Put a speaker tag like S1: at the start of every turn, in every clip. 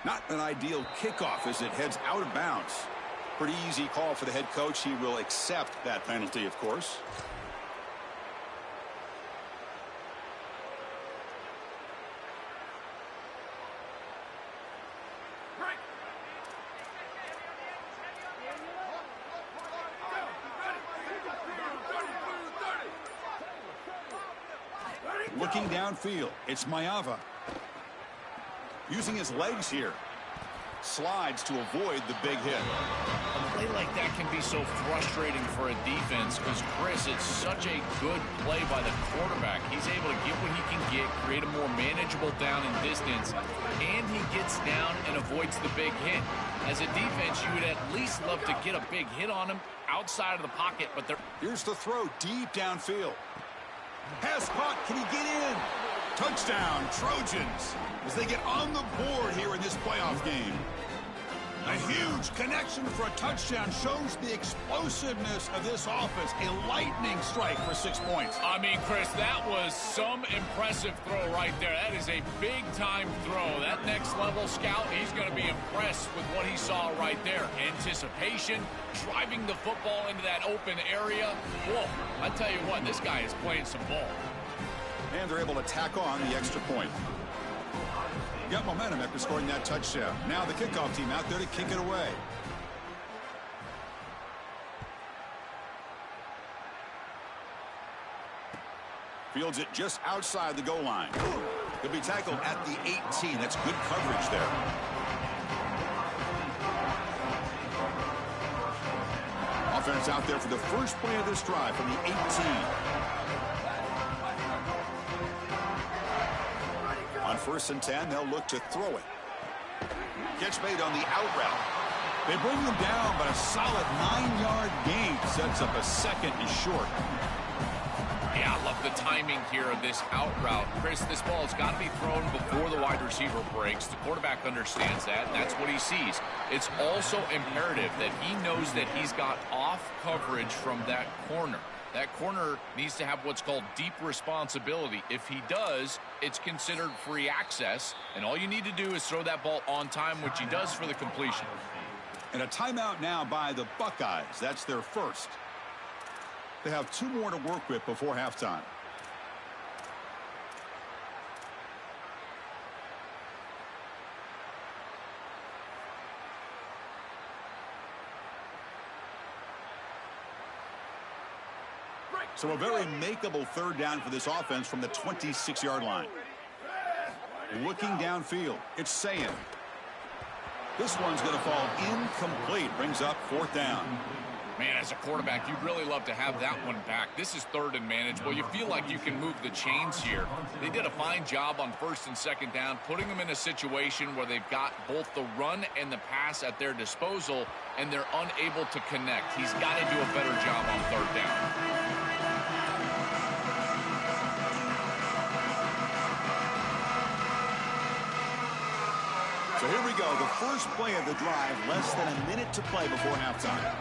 S1: Not an ideal kickoff as it heads out of bounds. Pretty easy call for the head coach. He will accept that penalty, of course. Looking downfield, it's Maiava. Using his legs here. Slides to avoid the big hit.
S2: A play like that can be so frustrating for a defense because, Chris, it's such a good play by the quarterback. He's able to get what he can get, create a more manageable down and distance, and he gets down and avoids the big hit. As a defense, you would at least love to get a big hit on him outside of the pocket, but they're...
S1: Here's the throw deep downfield. Pass caught. Can he get in? Touchdown, Trojans, as they get on the board here in this playoff game. A huge connection for a touchdown shows the explosiveness of this offense. A lightning strike for 6 points.
S2: I mean, Chris, that was some impressive throw right there. That is a big-time throw. That next-level scout, he's going to be impressed with what he saw right there. Anticipation, driving the football into that open area. Whoa, I tell you what, this guy is playing some ball.
S1: And they're able to tack on the extra point. Got momentum after scoring that touchdown. Now the kickoff team out there to kick it away. Fields it just outside the goal line. He'll be tackled at the 18. That's good coverage there. Offense out there for the first play of this drive from the 18. On 1st and 10, they'll look to throw it. Catch made on the out route. They bring them down, but a solid 9-yard gain sets up a second and short.
S2: Yeah, I love the timing here of this out route. Chris, this ball has got to be thrown before the wide receiver breaks. The quarterback understands that, and that's what he sees. It's also imperative that he knows that he's got off coverage from that corner. That corner needs to have what's called deep responsibility. If he does, it's considered free access, and all you need to do is throw that ball on time, which he does for the completion.
S1: And a timeout now by the Buckeyes. That's their first. They have 2 more to work with before halftime. So a very makeable 3rd down for this offense from the 26-yard line. Looking downfield, it's Sayin. This one's going to fall incomplete. Brings up 4th down.
S2: Man, as a quarterback, you'd really love to have that one back. This is 3rd and manageable. You feel like you can move the chains here. They did a fine job on 1st and 2nd down, putting them in a situation where they've got both the run and the pass at their disposal, and they're unable to connect. He's got to do a better job on 3rd down.
S1: So here we go, the first play of the drive, less than a minute to play before halftime.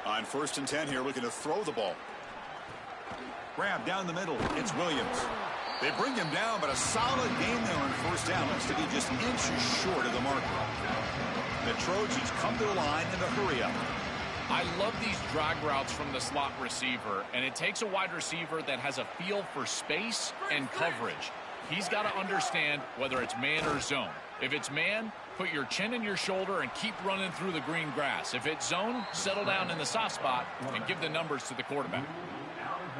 S1: On 1st and 10 here, looking to throw the ball. Grab down the middle, it's Williams. They bring him down, but a solid game there on 1st down. Looks to be just inches short of the marker. The Trojans come to the line in a hurry up.
S2: I love these drag routes from the slot receiver, and it takes a wide receiver that has a feel for space and coverage. He's got to understand whether it's man or zone. If it's man, put your chin in your shoulder and keep running through the green grass. If it's zone, settle down in the soft spot and give the numbers to the quarterback.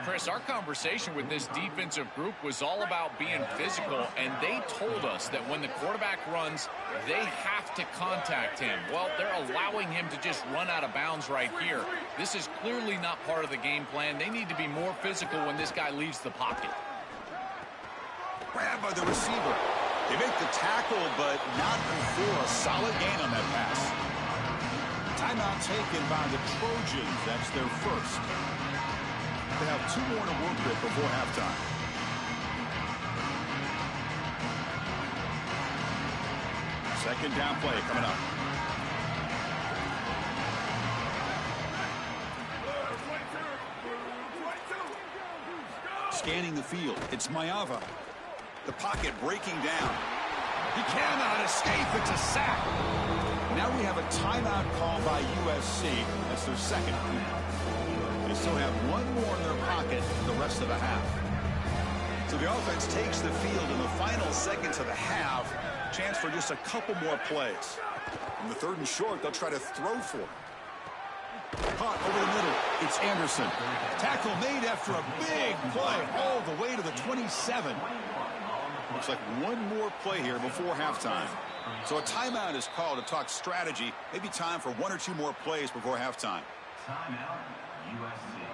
S2: Chris, our conversation with this defensive group was all about being physical, and they told us that when the quarterback runs, they have to contact him. Well, they're allowing him to just run out of bounds right here. This is clearly not part of the game plan. They need to be more physical when this guy leaves the pocket.
S1: Grabbed by the receiver. They make the tackle, but not before a solid gain on that pass. Timeout taken by the Trojans. That's their first. They have 2 more to work with before halftime. Second down play coming up. scanning the field. It's Maiava. The pocket breaking down. He cannot escape. It's a sack. Now we have a timeout call by USC. That's their second. They still have one more in their pocket for the rest of the half. So the offense takes the field in the final seconds of the half. Chance for just a couple more plays. On the 3rd and short, they'll try to throw for it. Caught over the middle. It's Anderson. Tackle made after a big play all the way to the 27. Looks like one more play here before halftime. So a timeout is called to talk strategy. Maybe time for 1 or 2 more plays before halftime.
S3: Timeout, USC.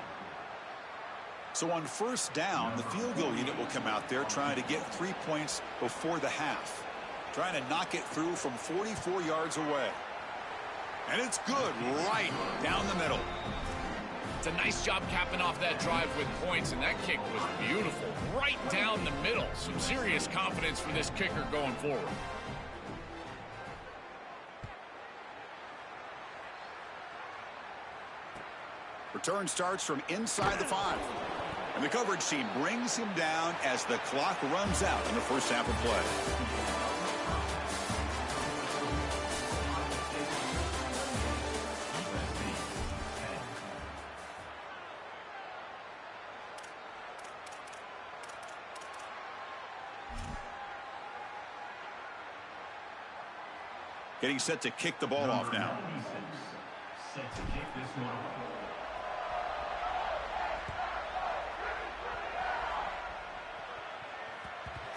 S1: So on first down, the field goal unit will come out there trying to get 3 points before the half. Trying to knock it through from 44 yards away. And it's good right down the middle.
S2: It's a nice job capping off that drive with points, and that kick was beautiful. Right down the middle. Some serious confidence for this kicker going forward.
S1: Return starts from inside the 5. And the coverage team brings him down as the clock runs out in the first half of play. Getting set to kick the ball off now.
S3: Set to kick this one off.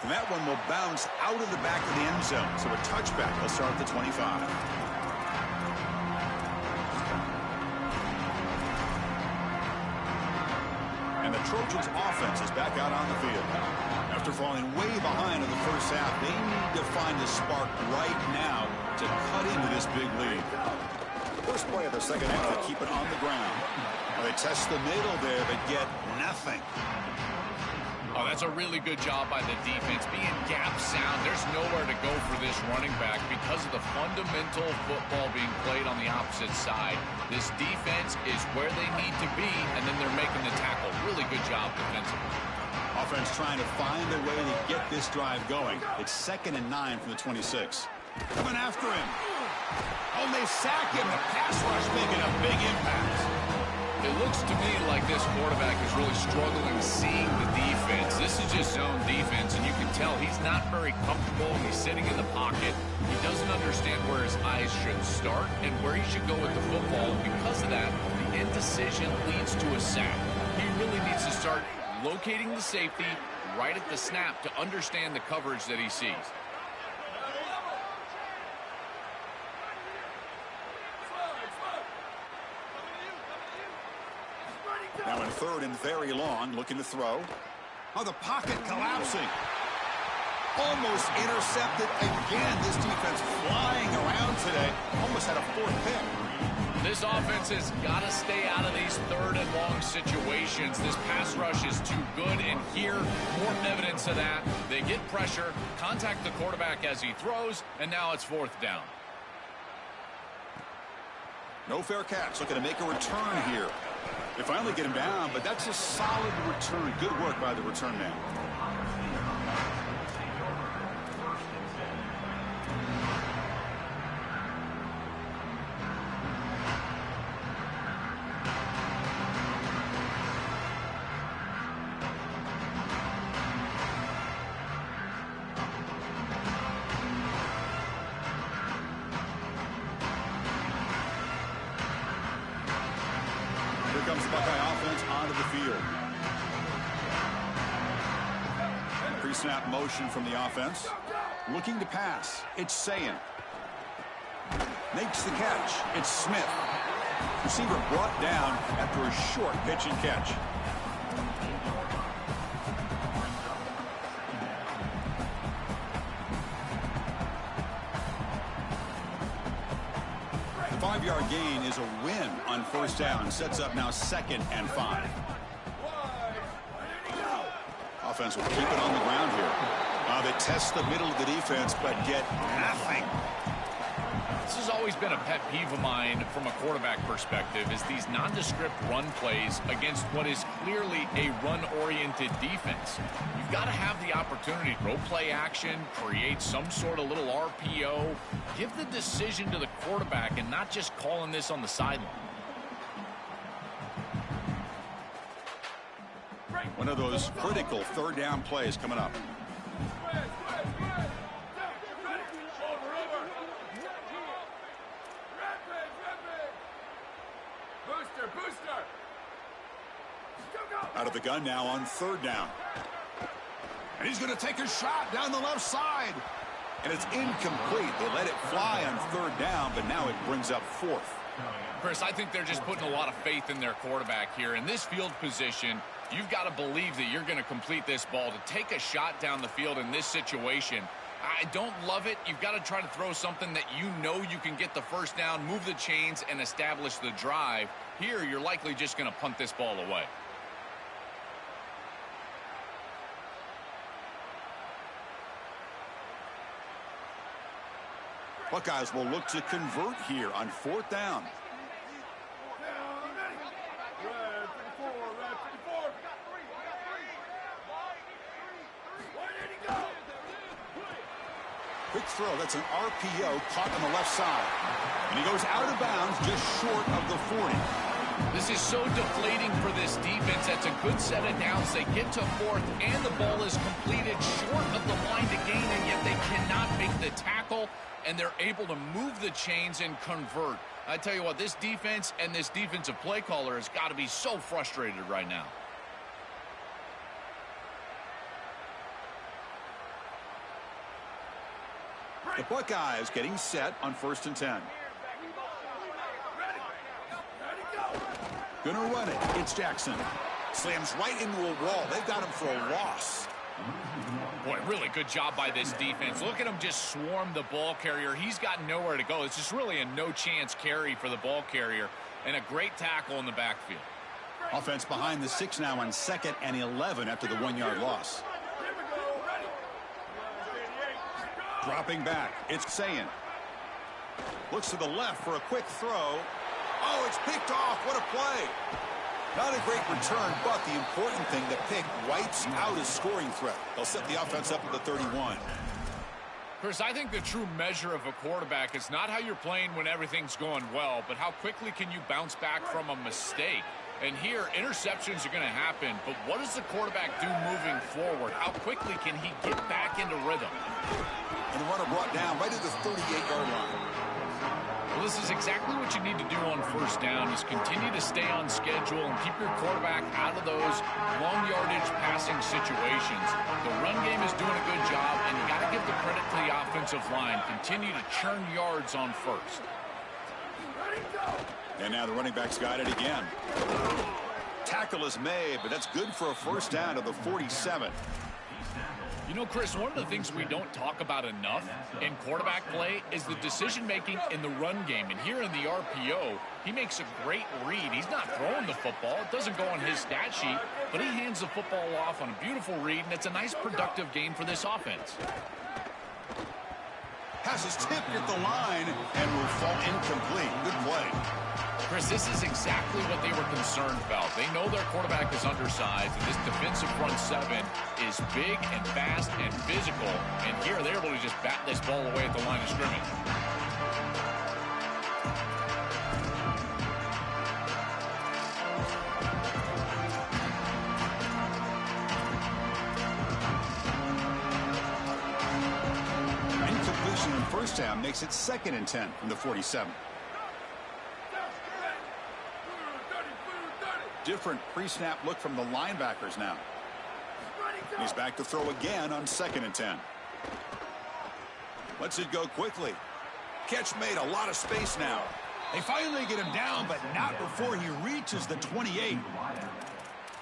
S1: And that one will bounce out of the back of the end zone. So a touchback will start at the 25. And the Trojans offense is back out on the field. After falling way behind in the first half, they need to find a spark right now to cut into this big lead. First play of the second half, they keep it on the ground. Well, they test the middle there, but get nothing.
S2: Oh, that's a really good job by the defense. Being gap sound, there's nowhere to go for this running back because of the fundamental football being played on the opposite side. This defense is where they need to be, and then they're making the tackle. Really good job defensively.
S1: Offense trying to find a way to get this drive going. It's 2nd and 9 from the 26. Coming after him. Oh, they sack him. The pass rush making a big impact.
S2: It looks to me like this quarterback is really struggling seeing the defense. This is just zone defense, and you can tell he's not very comfortable. He's sitting in the pocket. He doesn't understand where his eyes should start and where he should go with the football. Because of that, the indecision leads to a sack. He really needs to start locating the safety right at the snap to understand the coverage that he sees.
S1: Now in 3rd and very long, looking to throw. Oh, the pocket collapsing. Almost intercepted again. This defense flying around today. Almost had a 4th pick.
S2: This offense has got to stay out of these 3rd and long situations. This pass rush is too good, and here, more evidence of that. They get pressure, contact the quarterback as he throws, and now it's 4th down.
S1: No fair catch. Looking to make a return here. They finally get him down, but that's a solid return. Good work by the return man. Comes the Buckeye offense onto the field. Pre-snap motion from the offense. Looking to pass. It's Sayin. Makes the catch. It's Smith. Receiver brought down after a short pitch and catch. The 5-yard gain is a win on first down. Sets up now 2nd and 5. Offense will keep it on the ground here. They test the middle of the defense, but get nothing.
S2: This has always been a pet peeve of mine from a quarterback perspective, is these nondescript run plays against what is clearly a run-oriented defense. You've got to have the opportunity to go play action, create some sort of little RPO, give the decision to the quarterback and not just calling this on the sideline.
S1: One of those critical third down plays coming up. Out of the gun now on third down. And he's going to take a shot down the left side. And it's incomplete. They let it fly on third down, but now it brings up fourth.
S2: Chris, I think they're just putting a lot of faith in their quarterback here. In this field position, you've got to believe that you're going to complete this ball. To take a shot down the field in this situation, I don't love it. You've got to try to throw something that you know you can get the first down, move the chains, and establish the drive. Here, you're likely just going to punt this ball away.
S1: Buckeyes will look to convert here on fourth down. Quick throw. That's an RPO caught on the left side. And he goes out of bounds just short of the 40.
S2: This is so deflating for this defense. That's a good set of downs. They get to fourth, and the ball is completed short of the line to gain, and yet they cannot make the tackle, and they're able to move the chains and convert. I tell you what, this defense and this defensive play caller has got to be so frustrated right now.
S1: The Buckeyes getting set on 1st and 10. Gonna run it. It's Jackson. Slams right into a wall. They've got him for a loss.
S2: Boy, really good job by this defense. Look at him just swarm the ball carrier. He's got nowhere to go. It's just really a no-chance carry for the ball carrier, and a great tackle in the backfield.
S1: Offense behind the 6 now on 2nd and 11 after the 1-yard loss. Dropping back. It's Sayin. Looks to the left for a quick throw. Oh, it's picked off. What a play. Not a great return, but the important thing, the pick wipes out his scoring threat. They'll set the offense up at the 31.
S2: Chris, I think the true measure of a quarterback is not how you're playing when everything's going well, but how quickly can you bounce back from a mistake. And here, interceptions are going to happen, but what does the quarterback do moving forward? How quickly can he get back into rhythm?
S1: And the runner brought down right at the 38-yard line.
S2: Well, this is exactly what you need to do on 1st down, is continue to stay on schedule and keep your quarterback out of those long yardage passing situations. The run game is doing a good job, and you got to give the credit to the offensive line. Continue to churn yards on 1st.
S1: And now the running back's got it again. Tackle is made, but that's good for a 1st down to the 47.
S2: You know, Chris, one of the things we don't talk about enough in quarterback play is the decision-making in the run game. And here in the RPO, he makes a great read. He's not throwing the football. It doesn't go on his stat sheet, but he hands the football off on a beautiful read, and it's a nice, productive game for this offense.
S1: Pass is tipped at the line and will fall incomplete. Good play.
S2: Chris, this is exactly what they were concerned about. They know their quarterback is undersized, and this defensive front 7 is big and fast and physical. And here they're able to just bat this ball away at the line of scrimmage.
S1: Incompletion in 1st down makes it 2nd and 10 from the 47. Different pre-snap look from the linebackers now. He's back to throw again on 2nd and 10. Lets it go quickly. Catch made, a lot of space now. They finally get him down, but not before he reaches the 28.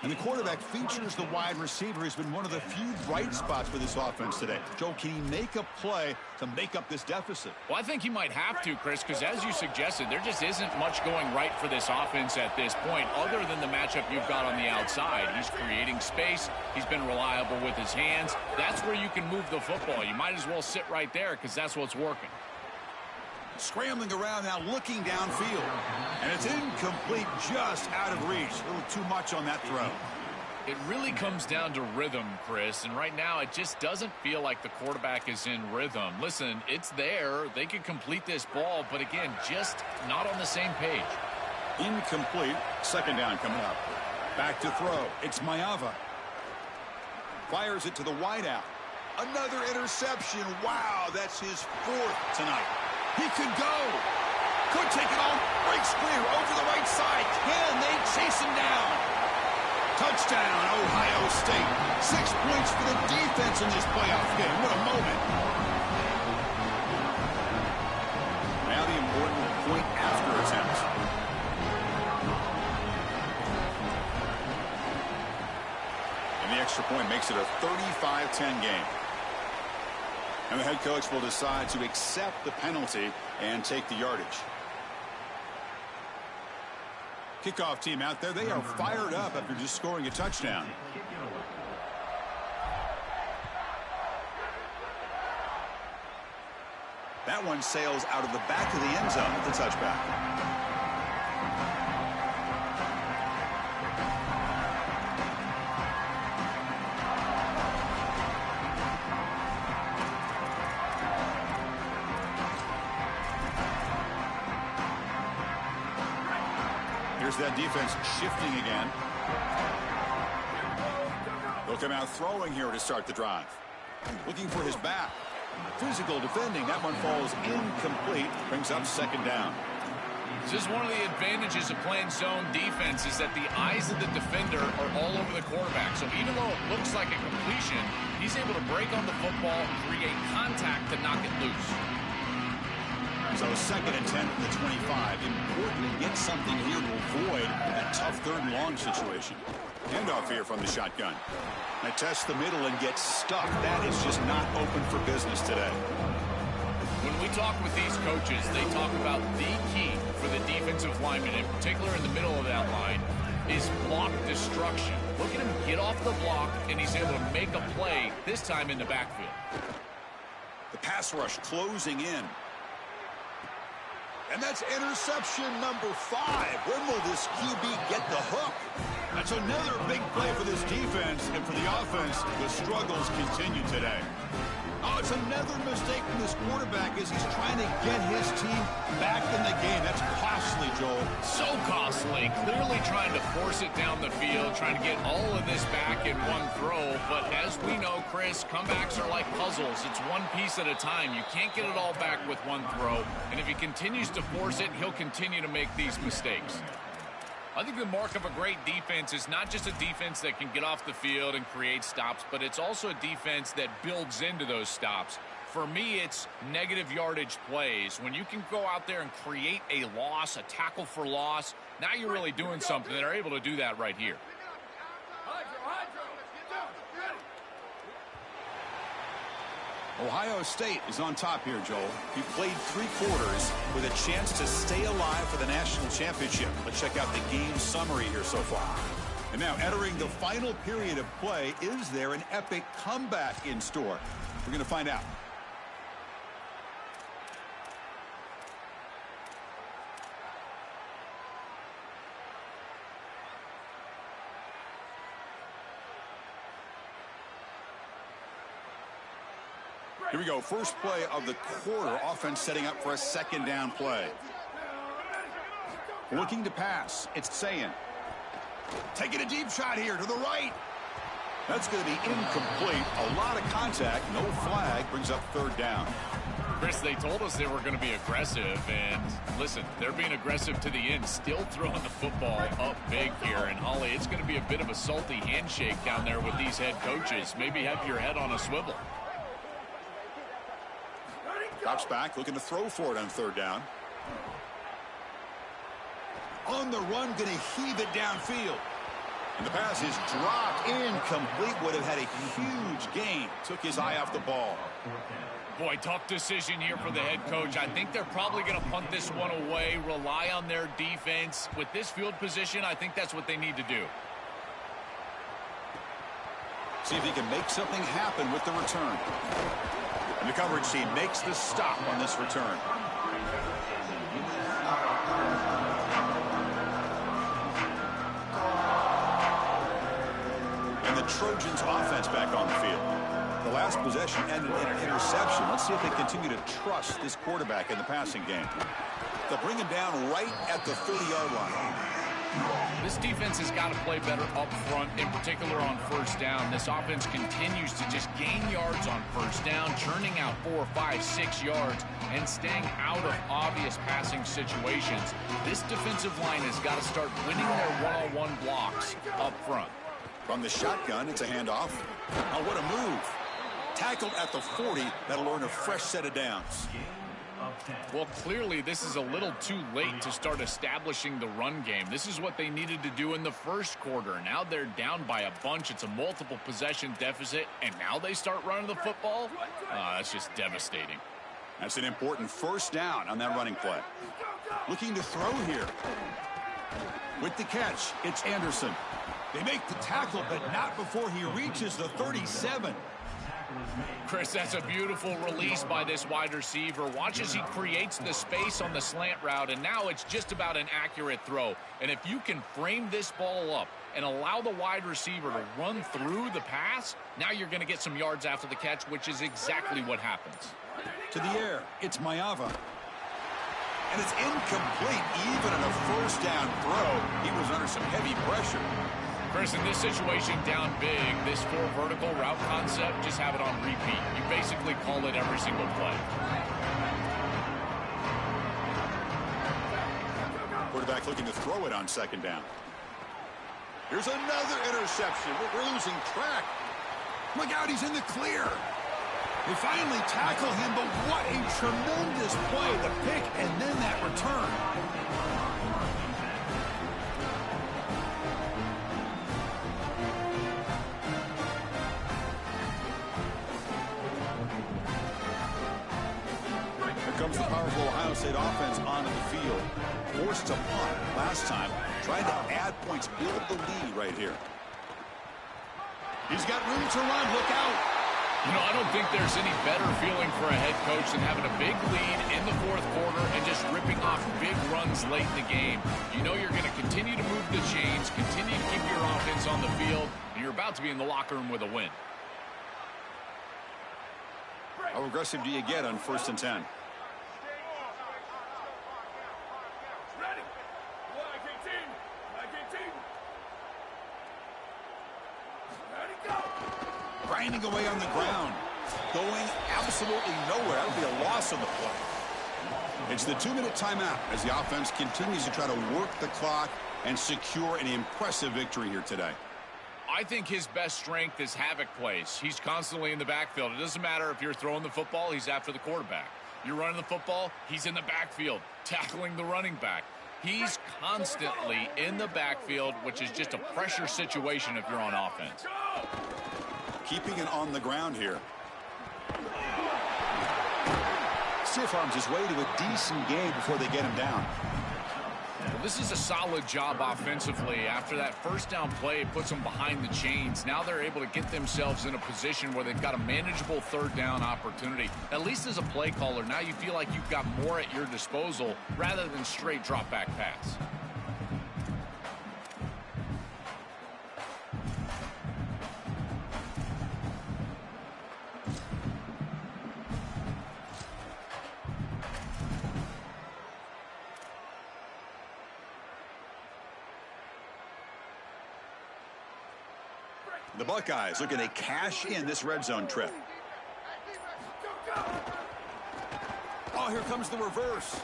S1: And the quarterback features the wide receiver, who's been one of the few bright spots for this offense today. Joe, can he make a play to make up this deficit?
S2: Well, I think he might have to, Chris, because as you suggested, there just isn't much going right for this offense at this point, other than the matchup you've got on the outside. He's creating space. He's been reliable with his hands. That's where you can move the football. You might as well sit right there because that's what's working.
S1: Scrambling around now, looking downfield. And it's incomplete, just out of reach. A little too much on that throw.
S2: It really comes down to rhythm, Chris, and right now it just doesn't feel like the quarterback is in rhythm. Listen, it's there. They could complete this ball, but again, just not on the same page.
S1: Incomplete. Second down coming up. Back to throw. It's Maiava. Fires it to the wideout. Another interception. Wow, that's his fourth tonight. He could go. Could take it on. Breaks clear over the right side. Can they chase him down? Touchdown, Ohio State. 6 points for the defense in this playoff game. What a moment. Now the important point after attempt. And the extra point makes it a 35-10 game. And the head coach will decide to accept the penalty and take the yardage. Kickoff team out there. They are fired up after just scoring a touchdown. That one sails out of the back of the end zone with the touchback. Here's that defense shifting again. They'll come out throwing here to start the drive. Looking for his back. Physical defending. That one falls incomplete. Brings up second down.
S2: This is one of the advantages of playing zone defense is that the eyes of the defender are all over the quarterback. So even though it looks like a completion, he's able to break on the football and create contact to knock it loose.
S1: So second and 10 from the 25. Important to get something here to avoid that tough third and long situation. Handoff here from the shotgun. They test the middle and get stuck. That is just not open for business today.
S2: When we talk with these coaches, they talk about the key for the defensive lineman, in particular in the middle of that line, is block destruction. Look at him get off the block, and he's able to make a play, this time in the backfield.
S1: The pass rush closing in. And that's interception number 5. When will this QB get the hook? That's another big play for this defense, and for the offense, the struggles continue today. Oh, it's another mistake from this quarterback as he's trying to get his team back in the game. That's costly, Joel.
S2: So costly. Clearly trying to force it down the field, trying to get all of this back in one throw. But as we know, Chris, comebacks are like puzzles. It's one piece at a time. You can't get it all back with one throw. And if he continues to force it, he'll continue to make these mistakes. I think the mark of a great defense is not just a defense that can get off the field and create stops, but it's also a defense that builds into those stops. For me, it's negative yardage plays. When you can go out there and create a loss, a tackle for loss, now you're really doing something. They're able to do that right here.
S1: Ohio State is on top here, Joel. He played 3 quarters with a chance to stay alive for the national championship. Let's check out the game summary here so far. And now entering the final period of play, is there an epic comeback in store? We're going to find out. Here we go. First play of the quarter. Offense setting up for a second down play. Looking to pass. It's Sayan. Taking a deep shot here to the right. That's going to be incomplete. A lot of contact. No flag. Brings up third down.
S2: Chris, they told us they were going to be aggressive, and listen, they're being aggressive to the end, still throwing the football up big here. And Holly, it's going to be a bit of a salty handshake down there with these head coaches. Maybe have your head on a swivel.
S1: Drops back, looking to throw for it on third down. On the run, going to heave it downfield. And the pass is dropped, incomplete. Would have had a huge gain. Took his eye off the ball.
S2: Boy, tough decision here for the head coach. I think they're probably going to punt this one away, rely on their defense. With this field position, I think that's what they need to do.
S1: See if he can make something happen with the return. And the coverage team makes the stop on this return. Trojans offense back on the field. The last possession ended in an interception. Let's see if they continue to trust this quarterback in the passing game. They'll bring him down right at the 30-yard line.
S2: This defense has got to play better up front, in particular on first down. This offense continues to just gain yards on first down, churning out 4, 5, 6 yards, and staying out of obvious passing situations. This defensive line has got to start winning their one-on-one blocks up front.
S1: From the shotgun, it's a handoff. Oh, what a move. Tackled at the 40. That'll earn a fresh set of downs.
S2: Well, clearly this is a little too late to start establishing the run game. This is what they needed to do in the first quarter. Now they're down by a bunch. It's a multiple possession deficit, and now they start running the football? That's just devastating.
S1: That's an important first down on that running play. Looking to throw here. With the catch, it's Anderson. They make the tackle, but not before he reaches the 37.
S2: Chris, that's a beautiful release by this wide receiver. Watch as he creates the space on the slant route, and now it's just about an accurate throw. And if you can frame this ball up and allow the wide receiver to run through the pass, now you're going to get some yards after the catch, which is exactly what happens.
S1: To the air, it's Maiava. And it's incomplete, even on a first down throw. He was under some heavy pressure.
S2: Chris, in this situation down big, this 4 vertical route concept, just have it on repeat. You basically call it every single play.
S1: Quarterback looking to throw it on second down. Here's another interception. We're losing track. Look out, he's in the clear. They finally tackle him, but what a tremendous play. The pick and then that return. Comes the powerful Ohio State offense onto the field. Forced to punt last time. Trying to add points, build the lead right here. He's got room to run. Look out.
S2: You know, I don't think there's any better feeling for a head coach than having a big lead in the fourth quarter and just ripping off big runs late in the game. You know you're going to continue to move the chains, continue to keep your offense on the field, and you're about to be in the locker room with a win.
S1: How aggressive do you get on 1st and 10? Grinding away on the ground. Going absolutely nowhere. That would be a loss on the play. It's the 2-minute timeout as the offense continues to try to work the clock and secure an impressive victory here today.
S2: I think his best strength is havoc plays. He's constantly in the backfield. It doesn't matter if you're throwing the football, he's after the quarterback. You're running the football, he's in the backfield, tackling the running back. He's constantly in the backfield, which is just a pressure situation if you're on offense.
S1: Keeping it on the ground here. Stiff arms his way to a decent game before they get him down.
S2: Well, this is a solid job offensively. After that first down play, it puts them behind the chains. Now they're able to get themselves in a position where they've got a manageable 3rd down opportunity. At least as a play caller, now you feel like you've got more at your disposal rather than straight drop back pass.
S1: The Buckeyes looking to cash in this red zone trip. Oh, here comes the reverse.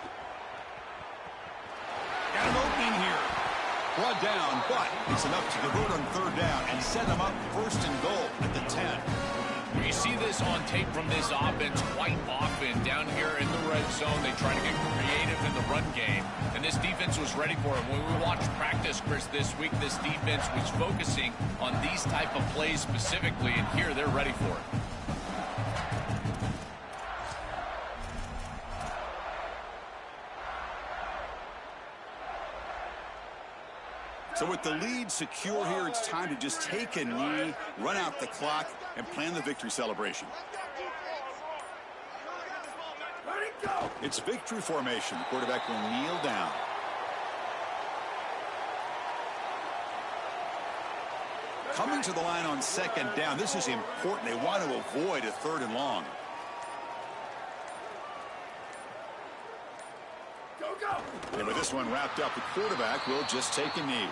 S1: Got an opening here. Brought down, but it's enough to convert on 3rd down and set them up 1st and goal at the 10.
S2: You see this on tape from this offense quite often. Down here in the red zone, they try to get creative in the run game, and this defense was ready for it. When we watched practice, Chris, this week, this defense was focusing on these type of plays specifically, and here they're ready for it.
S1: So with the lead secure here, it's time to just take a knee, run out the clock, and plan the victory celebration. It's victory formation. The quarterback will kneel down. Coming to the line on second down. This is important. They want to avoid a 3rd and long. And with this one wrapped up, the quarterback will just take a knee.